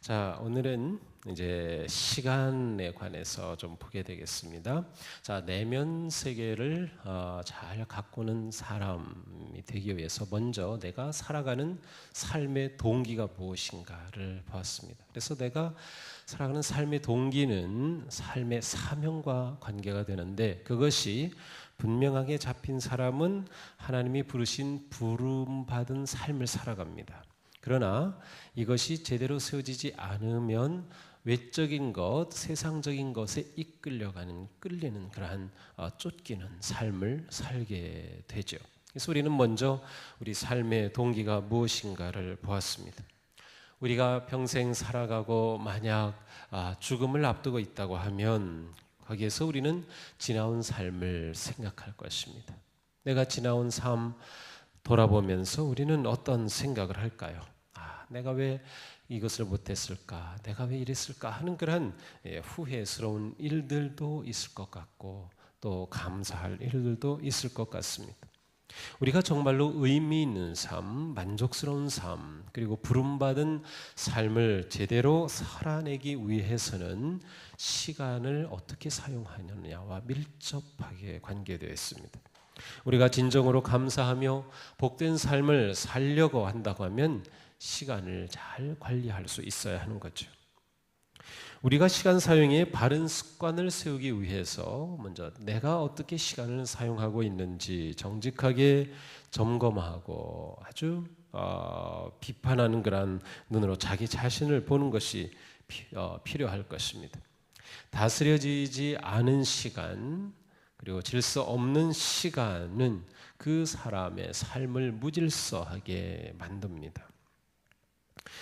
자, 오늘은 이제 시간에 관해서 좀 보게 되겠습니다. 자, 내면 세계를 잘 가꾸는 사람이 되기 위해서 먼저 내가 살아가는 삶의 동기가 무엇인가를 보았습니다. 그래서 내가 살아가는 삶의 동기는 삶의 사명과 관계가 되는데, 그것이 분명하게 잡힌 사람은 하나님이 부르신 부름받은 삶을 살아갑니다. 그러나 이것이 제대로 세워지지 않으면 외적인 것, 세상적인 것에 끌리는 그러한 쫓기는 삶을 살게 되죠. 그래서 우리는 먼저 우리 삶의 동기가 무엇인가를 보았습니다. 우리가 평생 살아가고 만약 죽음을 앞두고 있다고 하면 거기에서 우리는 지나온 삶을 생각할 것입니다. 내가 지나온 삶 돌아보면서 우리는 어떤 생각을 할까요? 내가 왜 이것을 못했을까? 내가 왜 이랬을까? 하는 그런 후회스러운 일들도 있을 것 같고, 또 감사할 일들도 있을 것 같습니다. 우리가 정말로 의미 있는 삶, 만족스러운 삶, 그리고 부름받은 삶을 제대로 살아내기 위해서는 시간을 어떻게 사용하느냐와 밀접하게 관계되어 있습니다. 우리가 진정으로 감사하며 복된 삶을 살려고 한다고 하면 시간을 잘 관리할 수 있어야 하는 거죠. 우리가 시간 사용에 바른 습관을 세우기 위해서 먼저 내가 어떻게 시간을 사용하고 있는지 정직하게 점검하고 아주 비판하는 그런 눈으로 자기 자신을 보는 것이 필요할 것입니다. 다스려지지 않은 시간, 그리고 질서 없는 시간은 그 사람의 삶을 무질서하게 만듭니다.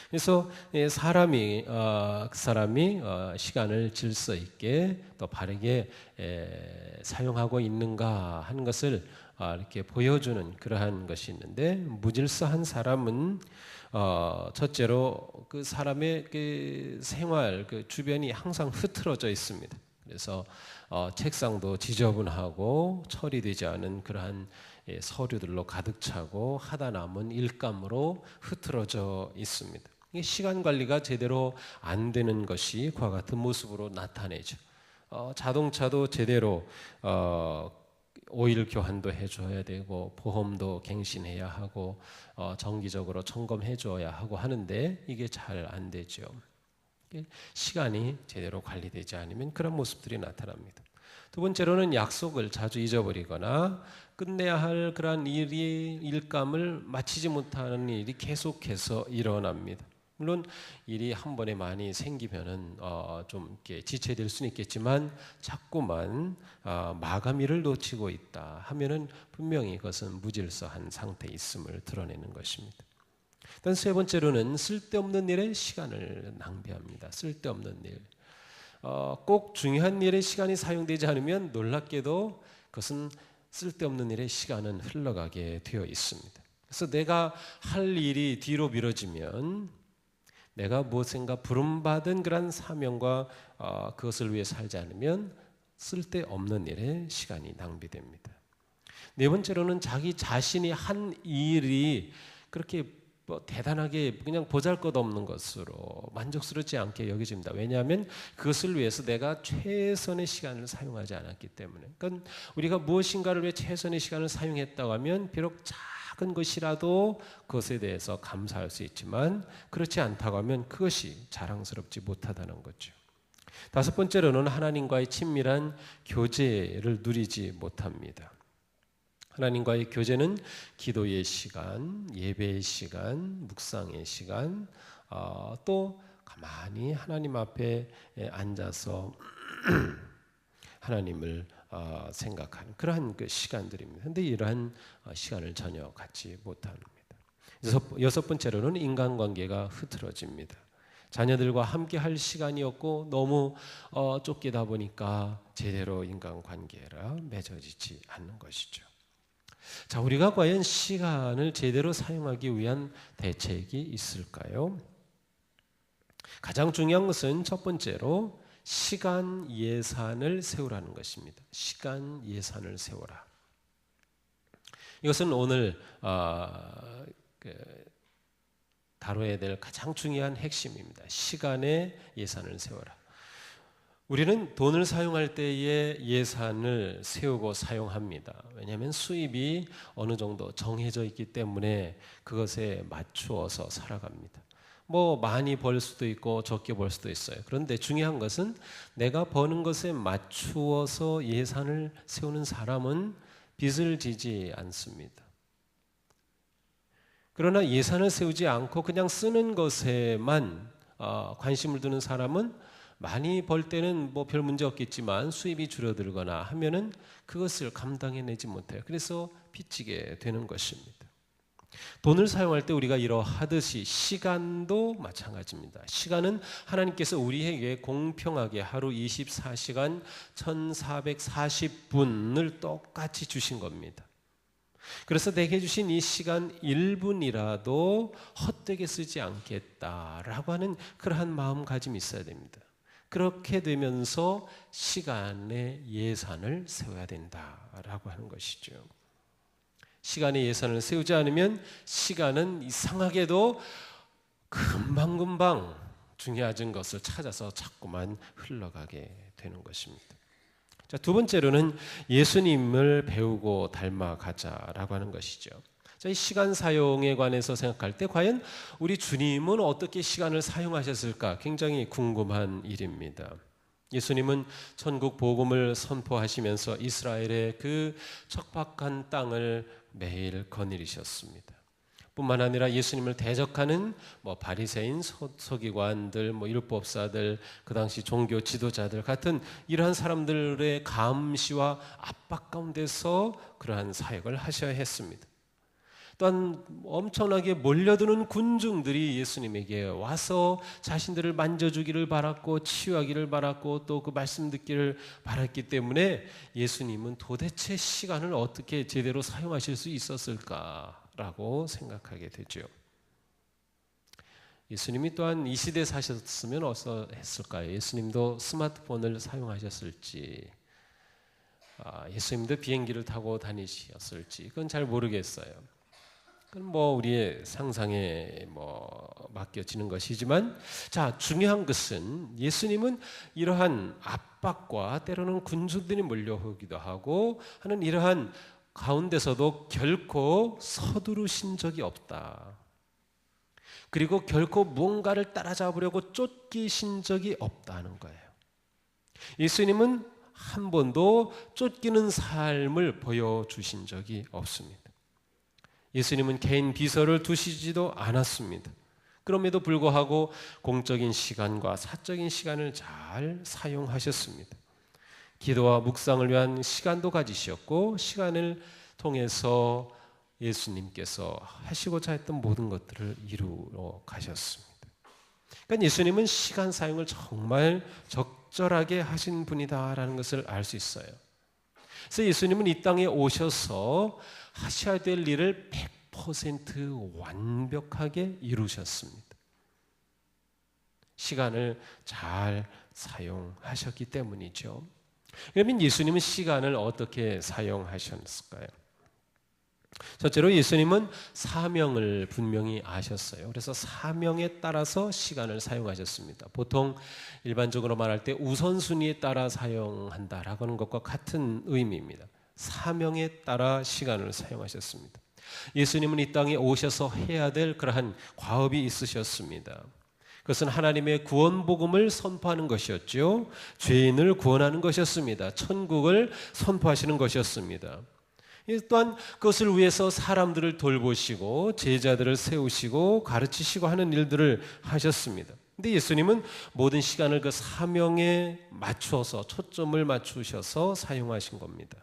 그래서 사람이 시간을 질서 있게 또 바르게 사용하고 있는가 하는 것을 이렇게 보여주는 그러한 것이 있는데, 무질서한 사람은 첫째로 그 사람의 그 생활 그 주변이 항상 흐트러져 있습니다. 그래서 책상도 지저분하고 처리되지 않은 그러한 서류들로 가득 차고 하다 남은 일감으로 흐트러져 있습니다. 시간 관리가 제대로 안 되는 것이 그와 같은 모습으로 나타내죠. 자동차도 제대로 오일 교환도 해줘야 되고, 보험도 갱신해야 하고, 정기적으로 점검해줘야 하고 하는데 이게 잘 안 되죠. 시간이 제대로 관리되지 않으면 그런 모습들이 나타납니다. 두 번째로는 약속을 자주 잊어버리거나 끝내야 할 그런 일감을 마치지 못하는 일이 계속해서 일어납니다. 물론 일이 한 번에 많이 생기면은 좀 이렇게 지체될 수는 있겠지만, 자꾸만 마감일을 놓치고 있다 하면은 분명히 그것은 무질서한 상태에 있음을 드러내는 것입니다. 일단 세 번째로는 쓸데없는 일에 시간을 낭비합니다. 쓸데없는 일. 꼭 중요한 일에 시간이 사용되지 않으면 놀랍게도 그것은 쓸데없는 일에 시간은 흘러가게 되어 있습니다. 그래서 내가 할 일이 뒤로 미뤄지면 내가 무엇인가 부름받은 그런 사명과 그것을 위해 살지 않으면 쓸데없는 일에 시간이 낭비됩니다. 네 번째로는 자기 자신이 한 일이 그렇게 대단하게 그냥 보잘것없는 것으로 만족스럽지 않게 여겨집니다. 왜냐하면 그것을 위해서 내가 최선의 시간을 사용하지 않았기 때문에. 그러니까 우리가 무엇인가를 위해 최선의 시간을 사용했다고 하면 비록 작은 것이라도 그것에 대해서 감사할 수 있지만, 그렇지 않다고 하면 그것이 자랑스럽지 못하다는 거죠. 다섯 번째로는 하나님과의 친밀한 교제를 누리지 못합니다. 하나님과의 교제는 기도의 시간, 예배의 시간, 묵상의 시간, 또 가만히 하나님 앞에 앉아서 하나님을 생각하는 그러한 그 시간들입니다. 그런데 이러한 시간을 전혀 갖지 못합니다. 여섯 번째로는 인간관계가 흐트러집니다. 자녀들과 함께 할 시간이 없고 너무 쫓기다 보니까 제대로 인간관계가 맺어지지 않는 것이죠. 자, 우리가 과연 시간을 제대로 사용하기 위한 대책이 있을까요? 가장 중요한 것은 첫 번째로 시간 예산을 세우라는 것입니다. 시간 예산을 세워라. 이것은 오늘 다뤄야 될 가장 중요한 핵심입니다. 시간의 예산을 세워라. 우리는 돈을 사용할 때에 예산을 세우고 사용합니다. 왜냐하면 수입이 어느 정도 정해져 있기 때문에 그것에 맞추어서 살아갑니다. 뭐 많이 벌 수도 있고 적게 벌 수도 있어요. 그런데 중요한 것은 내가 버는 것에 맞추어서 예산을 세우는 사람은 빚을 지지 않습니다. 그러나 예산을 세우지 않고 그냥 쓰는 것에만 관심을 두는 사람은 많이 벌 때는 뭐 별 문제 없겠지만 수입이 줄어들거나 하면은 그것을 감당해내지 못해요. 그래서 빚지게 되는 것입니다. 돈을 사용할 때 우리가 이러하듯이 시간도 마찬가지입니다. 시간은 하나님께서 우리에게 공평하게 하루 24시간 1440분을 똑같이 주신 겁니다. 그래서 내게 주신 이 시간 1분이라도 헛되게 쓰지 않겠다라고 하는 그러한 마음가짐이 있어야 됩니다. 그렇게 되면서 시간의 예산을 세워야 된다라고 하는 것이죠. 시간의 예산을 세우지 않으면 시간은 이상하게도 금방금방 중요한 것을 찾아서 자꾸만 흘러가게 되는 것입니다. 자, 두 번째로는 예수님을 배우고 닮아가자라고 하는 것이죠. 자, 이 시간 사용에 관해서 생각할 때 과연 우리 주님은 어떻게 시간을 사용하셨을까 굉장히 궁금한 일입니다. 예수님은 천국 복음을 선포하시면서 이스라엘의 그 척박한 땅을 매일 거느리셨습니다. 뿐만 아니라 예수님을 대적하는 바리새인, 서기관들, 율법사들, 그 당시 종교 지도자들 같은 이러한 사람들의 감시와 압박 가운데서 그러한 사역을 하셔야 했습니다. 또한 엄청나게 몰려드는 군중들이 예수님에게 와서 자신들을 만져주기를 바랐고 치유하기를 바랐고 또 그 말씀 듣기를 바랐기 때문에 예수님은 도대체 시간을 어떻게 제대로 사용하실 수 있었을까라고 생각하게 되죠. 예수님이 또한 이 시대에 사셨으면 어떠했을까요? 예수님도 스마트폰을 사용하셨을지, 예수님도 비행기를 타고 다니셨을지 그건 잘 모르겠어요. 그건 우리의 상상에 맡겨지는 것이지만, 자, 중요한 것은 예수님은 이러한 압박과 때로는 군중들이 몰려오기도 하고 하는 이러한 가운데서도 결코 서두르신 적이 없다. 그리고 결코 무언가를 따라잡으려고 쫓기신 적이 없다는 거예요. 예수님은 한 번도 쫓기는 삶을 보여주신 적이 없습니다. 예수님은 개인 비서를 두시지도 않았습니다. 그럼에도 불구하고 공적인 시간과 사적인 시간을 잘 사용하셨습니다. 기도와 묵상을 위한 시간도 가지셨고 시간을 통해서 예수님께서 하시고자 했던 모든 것들을 이루어 가셨습니다. 그러니까 예수님은 시간 사용을 정말 적절하게 하신 분이다라는 것을 알 수 있어요. 그래서 예수님은 이 땅에 오셔서 하셔야 될 일을 100% 완벽하게 이루셨습니다. 시간을 잘 사용하셨기 때문이죠. 그러면 예수님은 시간을 어떻게 사용하셨을까요? 첫째로 예수님은 사명을 분명히 아셨어요. 그래서 사명에 따라서 시간을 사용하셨습니다. 보통 일반적으로 말할 때 우선순위에 따라 사용한다라고 하는 것과 같은 의미입니다. 사명에 따라 시간을 사용하셨습니다. 예수님은 이 땅에 오셔서 해야 될 그러한 과업이 있으셨습니다. 그것은 하나님의 구원 복음을 선포하는 것이었죠. 죄인을 구원하는 것이었습니다. 천국을 선포하시는 것이었습니다. 또한 그것을 위해서 사람들을 돌보시고 제자들을 세우시고 가르치시고 하는 일들을 하셨습니다. 근데 예수님은 모든 시간을 그 사명에 맞추어서 초점을 맞추셔서 사용하신 겁니다.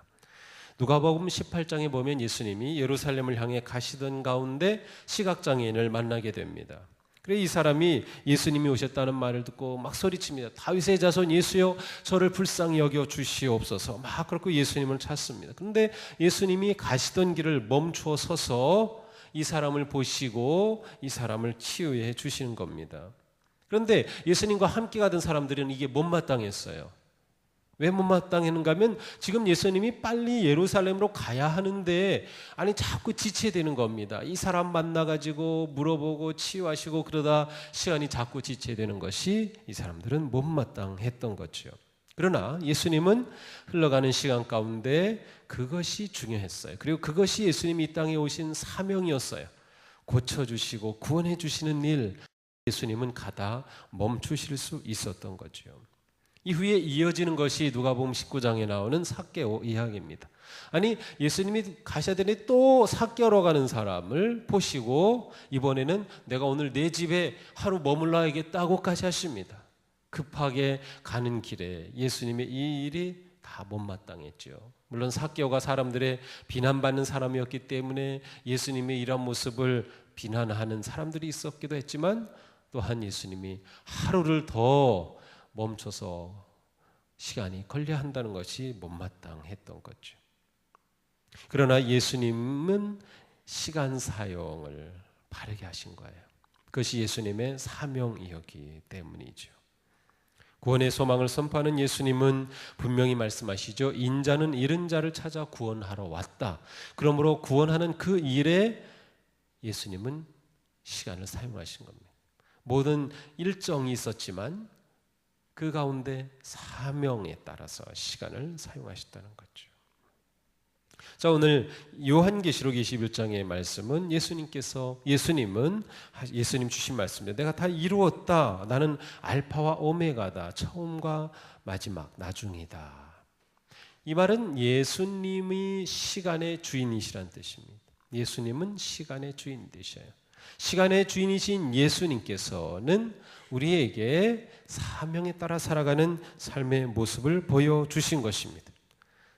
누가복음 18장에 보면 예수님이 예루살렘을 향해 가시던 가운데 시각장애인을 만나게 됩니다. 그래 이 사람이 예수님이 오셨다는 말을 듣고 막 소리칩니다. 다윗의 자손 예수여 저를 불쌍히 여겨 주시옵소서. 막 그렇게 예수님을 찾습니다. 그런데 예수님이 가시던 길을 멈추어 서서 이 사람을 보시고 이 사람을 치유해 주시는 겁니다. 그런데 예수님과 함께 가던 사람들은 이게 못마땅했어요. 왜 못마땅했는가 하면 지금 예수님이 빨리 예루살렘으로 가야 하는데 아니 자꾸 지체되는 겁니다. 이 사람 만나가지고 물어보고 치유하시고 그러다 시간이 자꾸 지체되는 것이 이 사람들은 못마땅했던 거죠. 그러나 예수님은 흘러가는 시간 가운데 그것이 중요했어요. 그리고 그것이 예수님이 이 땅에 오신 사명이었어요. 고쳐주시고 구원해 주시는 일, 예수님은 가다 멈추실 수 있었던 거죠. 이후에 이어지는 것이 누가복음 19장에 나오는 삭개오 이야기입니다. 아니 예수님이 가셔야 되니 또 삭개오로 가는 사람을 보시고 이번에는 내가 오늘 내 집에 하루 머물러야겠다고까지 하십니다. 급하게 가는 길에 예수님의 이 일이 다 못마땅했죠. 물론 삭개오가 사람들의 비난받는 사람이었기 때문에 예수님의 이런 모습을 비난하는 사람들이 있었기도 했지만 또한 예수님이 하루를 더 멈춰서 시간이 걸려야 한다는 것이 못마땅했던 거죠. 그러나 예수님은 시간 사용을 바르게 하신 거예요. 그것이 예수님의 사명이었기 때문이죠. 구원의 소망을 선포하는 예수님은 분명히 말씀하시죠. 인자는 잃은 자를 찾아 구원하러 왔다. 그러므로 구원하는 그 일에 예수님은 시간을 사용하신 겁니다. 모든 일정이 있었지만 그 가운데 사명에 따라서 시간을 사용하셨다는 거죠. 자, 오늘 요한계시록 21장의 말씀은 예수님 주신 말씀입니다. 내가 다 이루었다. 나는 알파와 오메가다. 처음과 마지막, 나중이다. 이 말은 예수님이 시간의 주인이시란 뜻입니다. 예수님은 시간의 주인 되셔요. 시간의 주인이신 예수님께서는 우리에게 사명에 따라 살아가는 삶의 모습을 보여주신 것입니다.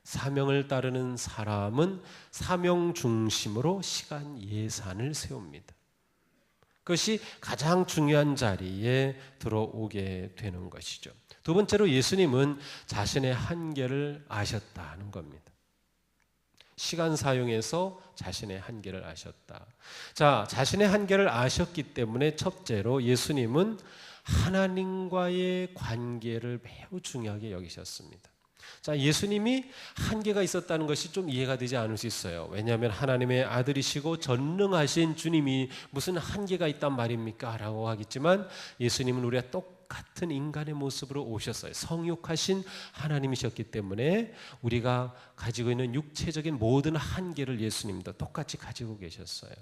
사명을 따르는 사람은 사명 중심으로 시간 예산을 세웁니다. 그것이 가장 중요한 자리에 들어오게 되는 것이죠. 두 번째로 예수님은 자신의 한계를 아셨다는 겁니다. 시간 사용에서 자신의 한계를 아셨다. 자, 자신의 한계를 아셨기 때문에 첫째로 예수님은 하나님과의 관계를 매우 중요하게 여기셨습니다. 자, 예수님이 한계가 있었다는 것이 좀 이해가 되지 않을 수 있어요. 왜냐하면 하나님의 아들이시고 전능하신 주님이 무슨 한계가 있단 말입니까? 라고 하겠지만 예수님은 우리가 똑같은 인간의 모습으로 오셨어요. 성육하신 하나님이셨기 때문에 우리가 가지고 있는 육체적인 모든 한계를 예수님도 똑같이 가지고 계셨어요.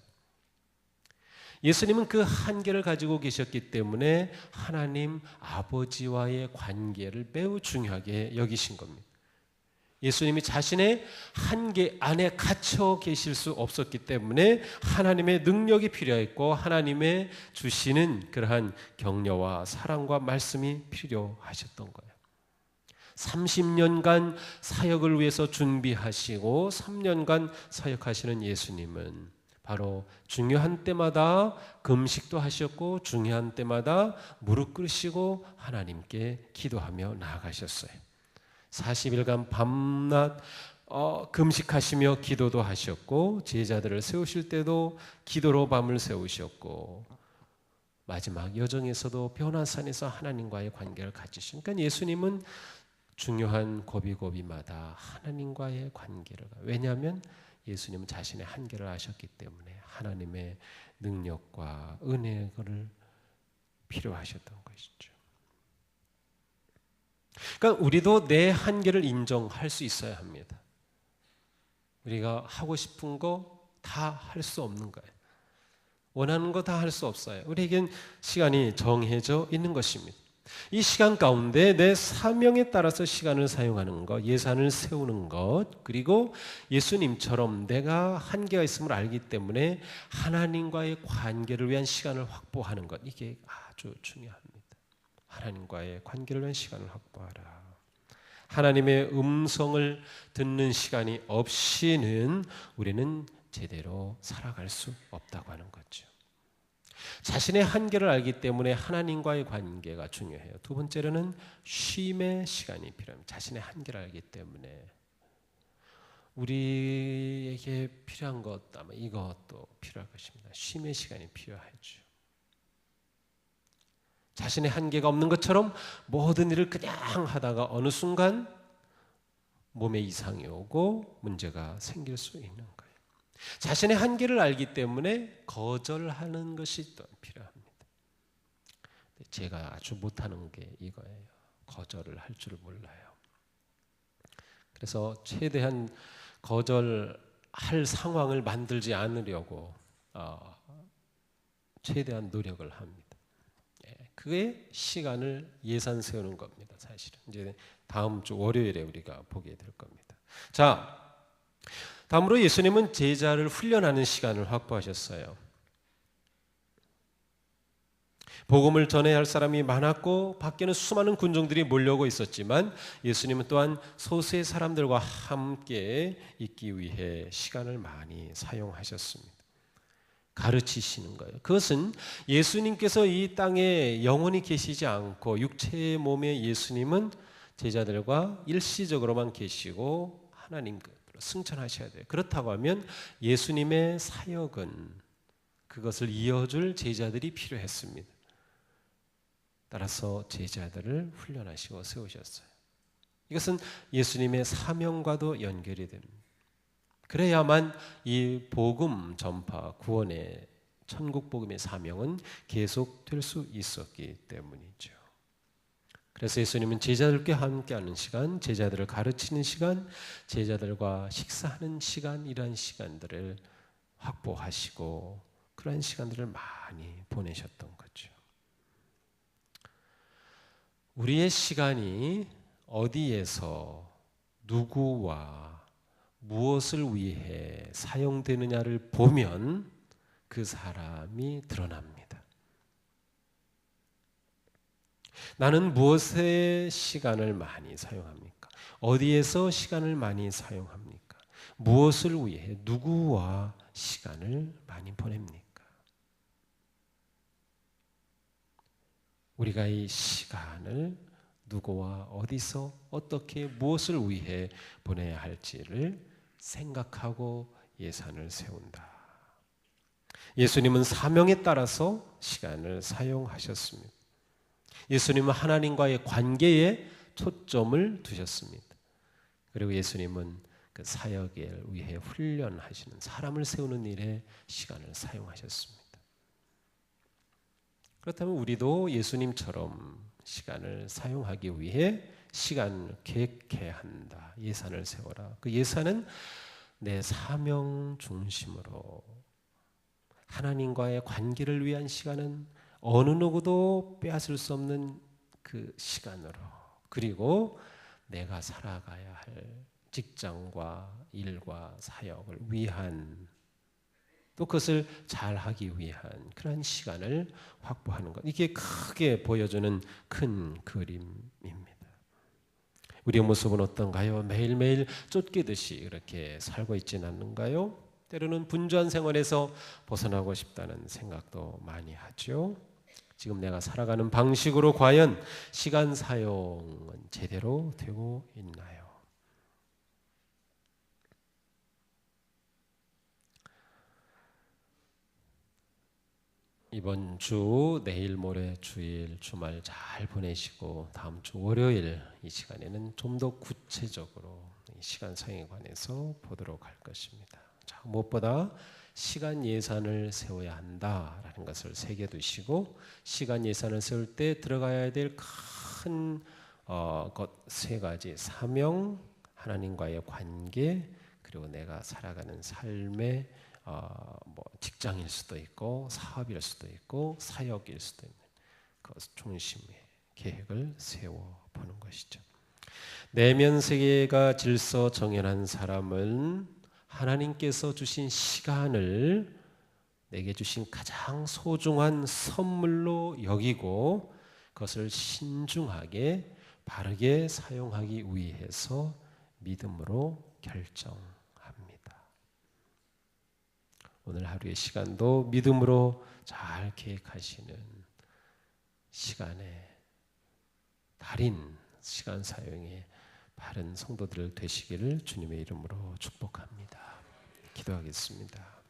예수님은 그 한계를 가지고 계셨기 때문에 하나님 아버지와의 관계를 매우 중요하게 여기신 겁니다. 예수님이 자신의 한계 안에 갇혀 계실 수 없었기 때문에 하나님의 능력이 필요했고 하나님의 주시는 그러한 격려와 사랑과 말씀이 필요하셨던 거예요. 30년간 사역을 위해서 준비하시고 3년간 사역하시는 예수님은 바로 중요한 때마다 금식도 하셨고 중요한 때마다 무릎 꿇으시고 하나님께 기도하며 나아가셨어요. 40일간 밤낮 금식하시며 기도도 하셨고 제자들을 세우실 때도 기도로 밤을 세우셨고 마지막 여정에서도 변화산에서 하나님과의 관계를 가지신. 그러니까 예수님은 중요한 고비고비마다 하나님과의 관계를, 왜냐하면 예수님은 자신의 한계를 아셨기 때문에 하나님의 능력과 은혜를 필요하셨던 것이죠. 그러니까 우리도 내 한계를 인정할 수 있어야 합니다. 우리가 하고 싶은 거 다 할 수 없는 거예요. 원하는 거 다 할 수 없어요. 우리에겐 시간이 정해져 있는 것입니다. 이 시간 가운데 내 사명에 따라서 시간을 사용하는 것, 예산을 세우는 것, 그리고 예수님처럼 내가 한계가 있음을 알기 때문에 하나님과의 관계를 위한 시간을 확보하는 것, 이게 아주 중요합니다. 하나님과의 관계를 위한 시간을 확보하라. 하나님의 음성을 듣는 시간이 없이는 우리는 제대로 살아갈 수 없다고 하는 거죠. 자신의 한계를 알기 때문에 하나님과의 관계가 중요해요. 두 번째로는 쉼의 시간이 필요합니다. 자신의 한계를 알기 때문에 우리에게 필요한 것 아마 이것도 필요할 것입니다. 쉼의 시간이 필요하죠. 자신의 한계가 없는 것처럼 모든 일을 그냥 하다가 어느 순간 몸에 이상이 오고 문제가 생길 수 있는 거예요. 자신의 한계를 알기 때문에 거절하는 것이 또 필요합니다. 제가 아주 못하는 게 이거예요. 거절을 할 줄 몰라요. 그래서 최대한 거절할 상황을 만들지 않으려고 최대한 노력을 합니다. 그게 시간을 예산 세우는 겁니다. 사실은 이제 다음 주 월요일에 우리가 보게 될 겁니다. 자, 다음으로 예수님은 제자를 훈련하는 시간을 확보하셨어요. 복음을 전해야 할 사람이 많았고 밖에는 수많은 군중들이 몰려오고 있었지만 예수님은 또한 소수의 사람들과 함께 있기 위해 시간을 많이 사용하셨습니다. 가르치시는 거예요. 그것은 예수님께서 이 땅에 영원히 계시지 않고 육체의 몸의 예수님은 제자들과 일시적으로만 계시고 하나님께로 승천하셔야 돼요. 그렇다고 하면 예수님의 사역은 그것을 이어줄 제자들이 필요했습니다. 따라서 제자들을 훈련하시고 세우셨어요. 이것은 예수님의 사명과도 연결이 됩니다. 그래야만 이 복음 전파, 구원의 천국 복음의 사명은 계속될 수 있었기 때문이죠. 그래서 예수님은 제자들과 함께하는 시간, 제자들을 가르치는 시간, 제자들과 식사하는 시간, 이러한 시간들을 확보하시고 그러한 시간들을 많이 보내셨던 거죠. 우리의 시간이 어디에서 누구와 무엇을 위해 사용되느냐를 보면 그 사람이 드러납니다. 나는 무엇에 시간을 많이 사용합니까? 어디에서 시간을 많이 사용합니까? 무엇을 위해 누구와 시간을 많이 보냅니까? 우리가 이 시간을 누구와 어디서 어떻게 무엇을 위해 보내야 할지를 생각하고 예산을 세운다. 예수님은 사명에 따라서 시간을 사용하셨습니다. 예수님은 하나님과의 관계에 초점을 두셨습니다. 그리고 예수님은 그 사역에 위해 훈련하시는 사람을 세우는 일에 시간을 사용하셨습니다. 그렇다면 우리도 예수님처럼 시간을 사용하기 위해 시간을 계획해야 한다. 예산을 세워라. 그 예산은 내 사명 중심으로 하나님과의 관계를 위한 시간은 어느 누구도 빼앗을 수 없는 그 시간으로, 그리고 내가 살아가야 할 직장과 일과 사역을 위한, 또 그것을 잘하기 위한 그런 시간을 확보하는 것, 이게 크게 보여주는 큰 그림입니다. 우리의 모습은 어떤가요? 매일매일 쫓기듯이 이렇게 살고 있지는 않는가요? 때로는 분주한 생활에서 벗어나고 싶다는 생각도 많이 하죠. 지금 내가 살아가는 방식으로 과연 시간 사용은 제대로 되고 있나요? 이번 주 내일 모레 주일 주말 잘 보내시고 다음 주 월요일 이 시간에는 좀 더 구체적으로 시간 사용에 관해서 보도록 할 것입니다. 자, 무엇보다 시간 예산을 세워야 한다라는 것을 새겨두시고, 시간 예산을 세울 때 들어가야 될 큰 것 세 가지: 사명, 하나님과의 관계, 그리고 내가 살아가는 삶의 직장일 수도 있고 사업일 수도 있고 사역일 수도 있는 그 중심의 계획을 세워보는 것이죠. 내면 세계가 질서 정연한 사람은 하나님께서 주신 시간을 내게 주신 가장 소중한 선물로 여기고 그것을 신중하게 바르게 사용하기 위해서 믿음으로 결정합니다. 오늘 하루의 시간도 믿음으로 잘 계획하시는 시간의 달인, 시간 사용의 바른 성도들 되시기를 주님의 이름으로 축복합니다. 기도하겠습니다.